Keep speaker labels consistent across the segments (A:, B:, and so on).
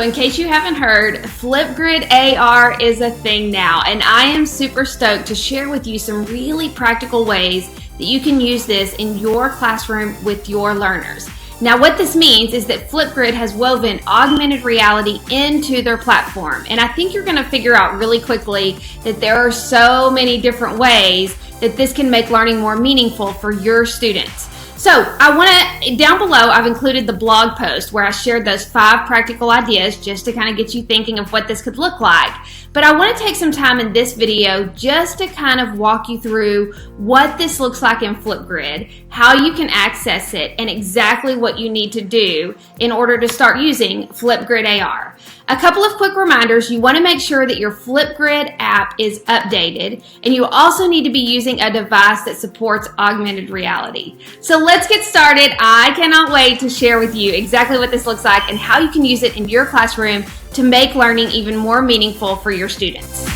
A: So in case you haven't heard, FlipgridAR is a thing now, and I am super stoked to share with you some really practical ways that you can use this in your classroom with your learners. Now what this means is that Flipgrid has woven augmented reality into their platform, and I think you're going to figure out really quickly that there are so many different ways that this can make learning more meaningful for your students. So down below, I've included the blog post where I shared those 5 practical ideas just to kind of get you thinking of what this could look like. But I want to take some time in this video just to kind of walk you through what this looks like in Flipgrid, how you can access it, and exactly what you need to do in order to start using FlipgridAR. A couple of quick reminders: you want to make sure that your Flipgrid app is updated, and you also need to be using a device that supports augmented reality. So let's get started. I cannot wait to share with you exactly what this looks like and how you can use it in your classroom to make learning even more meaningful for your students.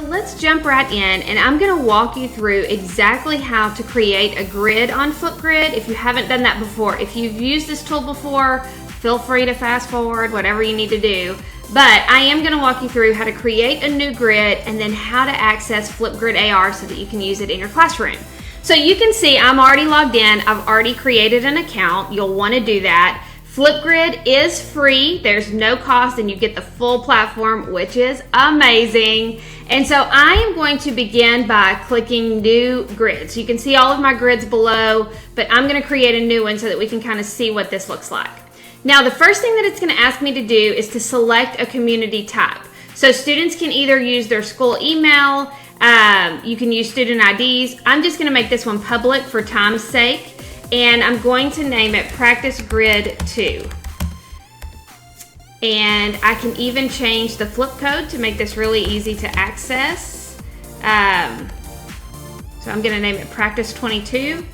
A: Let's jump right in, and I'm going to walk you through exactly how to create a grid on Flipgrid. If you haven't done that before, if you've used this tool before, feel free to fast forward, whatever you need to do. But I am going to walk you through how to create a new grid and then how to access FlipgridAR so that you can use it in your classroom. So you can see I'm already logged in. I've already created an account. You'll want to do that. Flipgrid is free. There's no cost, and you get the full platform, which is amazing. And so I am going to begin by clicking New Grid. So you can see all of my grids below, but I'm going to create a new one so that we can kind of see what this looks like. Now, the first thing that it's going to ask me to do is to select a community type. So students can either use their school email, you can use student IDs. I'm just going to make this one public for time's sake, and I'm going to name it Practice Grid 2. And I can even change the flip code to make this really easy to access. So I'm going to name it Practice 22.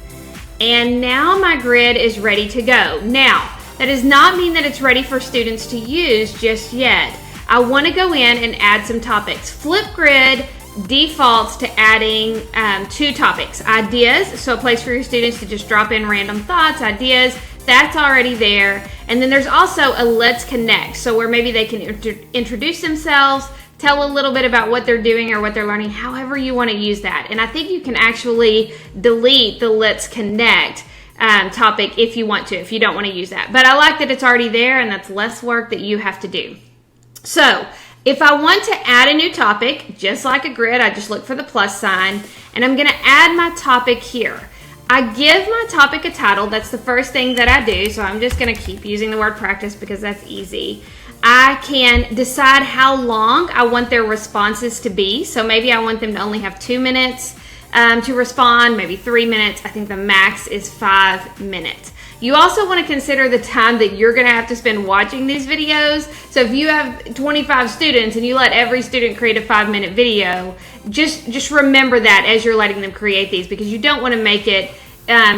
A: And now my grid is ready to go. Now, that does not mean that it's ready for students to use just yet. I want to go in and add some topics. Flipgrid defaults to adding 2 topics: ideas, so a place for your students to just drop in random thoughts, ideas. That's already there. And then there's also a Let's Connect, so where maybe they can introduce themselves, tell a little bit about what they're doing or what they're learning, however you want to use that. And I think you can actually delete the Let's Connect topic if you want to, if you don't want to use that. But I like that it's already there, and that's less work that you have to do. So if I want to add a new topic, just like a grid, I just look for the plus sign, and I'm going to add my topic here. I give my topic a title. That's the first thing that I do, so I'm just going to keep using the word practice because that's easy. I can decide how long I want their responses to be, so maybe I want them to only have 2 minutes to respond, maybe 3 minutes. I think the max is 5 minutes. You also want to consider the time that you're going to have to spend watching these videos. So if you have 25 students and you let every student create a 5-minute video, just remember that as you're letting them create these, because you don't want to make it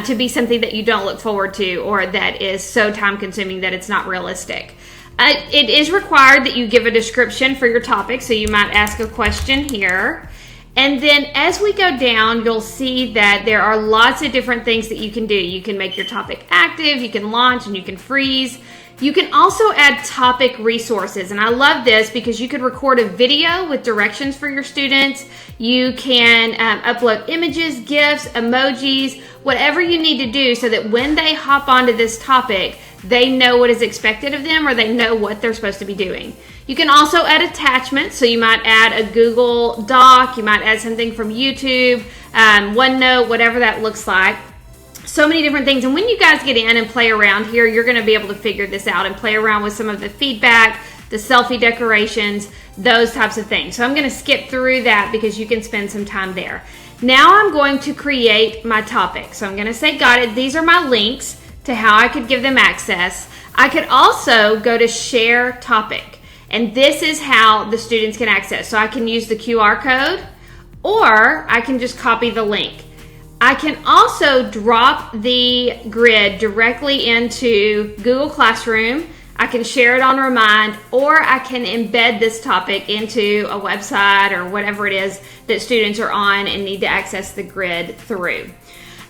A: to be something that you don't look forward to or that is so time consuming that it's not realistic. It is required that you give a description for your topic, so you might ask a question here. And then as we go down, you'll see that there are lots of different things that you can do. You can make your topic active, you can launch, and you can freeze. You can also add topic resources, and I love this because you could record a video with directions for your students. You can upload images, GIFs, emojis, whatever you need to do so that when they hop onto this topic, they know what is expected of them, or they know what they're supposed to be doing. You can also add attachments, so you might add a Google Doc, you might add something from YouTube, OneNote, whatever that looks like. So many different things, and when you guys get in and play around here, you're going to be able to figure this out and play around with some of the feedback, the selfie decorations, those types of things. So I'm going to skip through that because you can spend some time there. Now I'm going to create my topic. So I'm going to say got it. These are my links to how I could give them access. I could also go to share topic, and this is how the students can access. So I can use the QR code, or I can just copy the link. I can also drop the grid directly into Google Classroom. I can share it on Remind, or I can embed this topic into a website or whatever it is that students are on and need to access the grid through.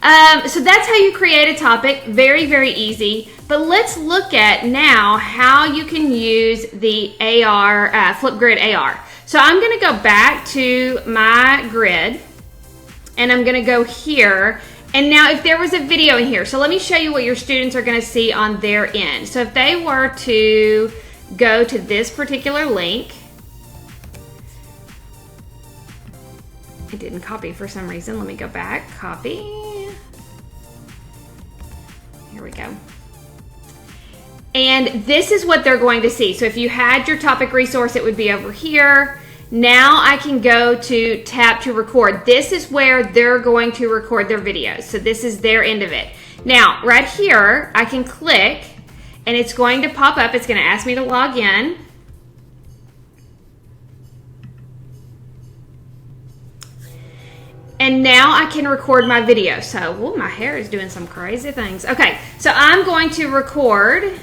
A: So that's how you create a topic. Very, very easy. But let's look at now how you can use the AR, FlipgridAR. So I'm going to go back to my grid, and I'm going to go here. And now if there was a video in here, so let me show you what your students are going to see on their end. So if they were to go to this particular link, it didn't copy for some reason. Let me go back, copy. Here we go. And this is what they're going to see. So if you had your topic resource, it would be over here. Now I can go to tap to record. This is where they're going to record their videos. So this is their end of it. Now, right here, I can click and it's going to pop up. It's going to ask me to log in. And now I can record my video. So, ooh, my hair is doing some crazy things. Okay, so I'm going to record.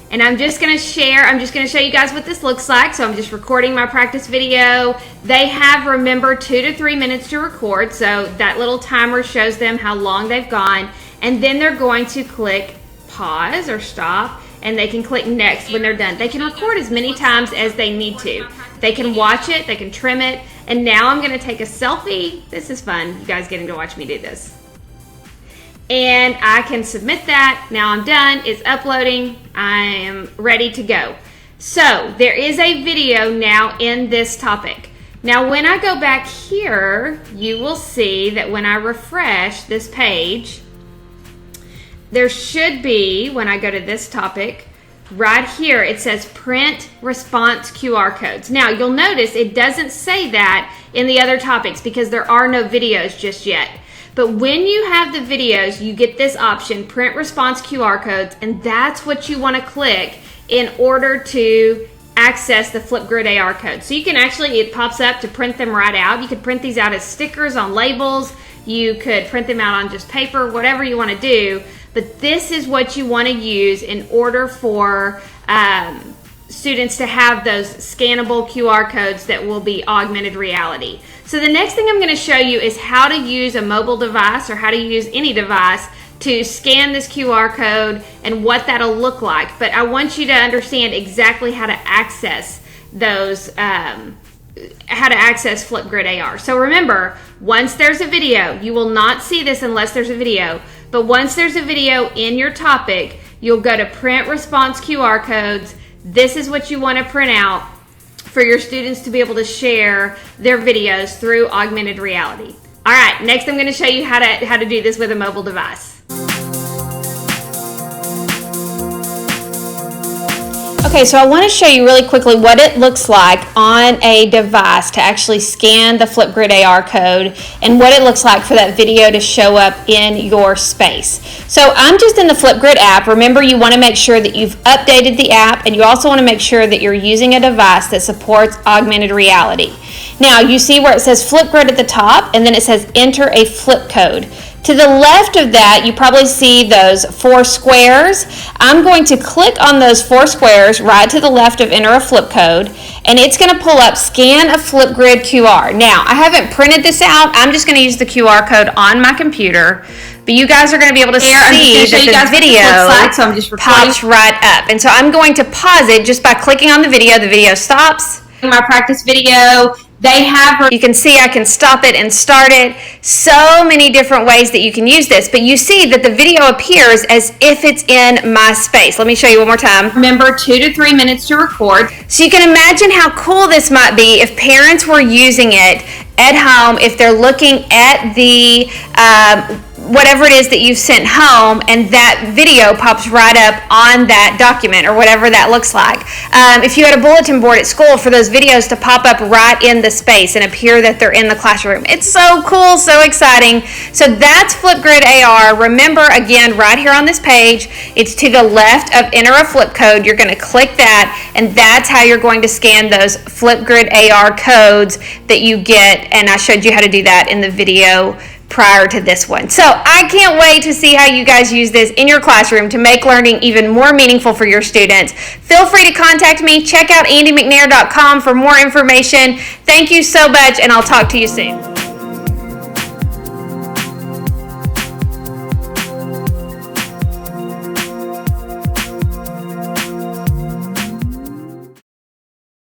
A: And I'm just going to share, I'm just going to show you guys what this looks like. So I'm just recording my practice video. They have, remember, 2 to 3 minutes to record. So that little timer shows them how long they've gone. And then they're going to click pause or stop. And they can click next when they're done. They can record as many times as they need to. They can watch it, they can trim it. And now I'm going to take a selfie. This is fun. You guys getting to watch me do this. And I can submit that. Now I'm done. It's uploading. I am ready to go. So there is a video now in this topic. Now when I go back here, you will see that when I refresh this page, there should be, when I go to this topic, right here it says print response QR codes. Now you'll notice it doesn't say that in the other topics because there are no videos just yet. But when you have the videos, you get this option, print response QR codes, and that's what you want to click in order to access the FlipgridAR code. So you can actually, it pops up to print them right out. You could print these out as stickers on labels. You could print them out on just paper, whatever you want to do. But this is what you want to use in order for students to have those scannable QR codes that will be augmented reality. So the next thing I'm going to show you is how to use a mobile device or how to use any device to scan this QR code and what that'll look like. But I want you to understand exactly how to access those, how to access FlipgridAR. So remember, once there's a video, you will not see this unless there's a video, but once there's a video in your topic, you'll go to print response QR codes. This is what you want to print out for your students to be able to share their videos through augmented reality. All right, next I'm going to show you how to do this with a mobile device. Okay, so I want to show you really quickly what it looks like on a device to actually scan the FlipgridAR code and what it looks like for that video to show up in your space. So I'm just in the Flipgrid app. Remember, you want to make sure that you've updated the app, and you also want to make sure that you're using a device that supports augmented reality. Now, you see where it says Flipgrid at the top, and then it says enter a flip code. To the left of that, you probably see those 4 squares. I'm going to click on those 4 squares right to the left of enter a flip code, and it's going to pull up scan a Flipgrid QR. Now, I haven't printed this out. I'm just going to use the QR code on my computer, but you guys are going to be able to see that the video pops right up. And so I'm going to pause it just by clicking on the video stops. My practice video. You can see I can stop it and start it. So many different ways that you can use this, but you see that the video appears as if it's in my space. Let me show you one more time. Remember, 2 to 3 minutes to record. So you can imagine how cool this might be if parents were using it at home, if they're looking at the whatever it is that you've sent home, and that video pops right up on that document or whatever that looks like. If you had a bulletin board at school, for those videos to pop up right in the space and appear that they're in the classroom. It's so cool, so exciting. So that's FlipgridAR. Remember, again, right here on this page, it's to the left of enter a flip code. You're going to click that, and that's how you're going to scan those FlipgridAR codes that you get, and I showed you how to do that in the video prior to this one. So I can't wait to see how you guys use this in your classroom to make learning even more meaningful for your students. Feel free to contact me. Check out andymcnair.com for more information. Thank you so much, and I'll talk to you soon.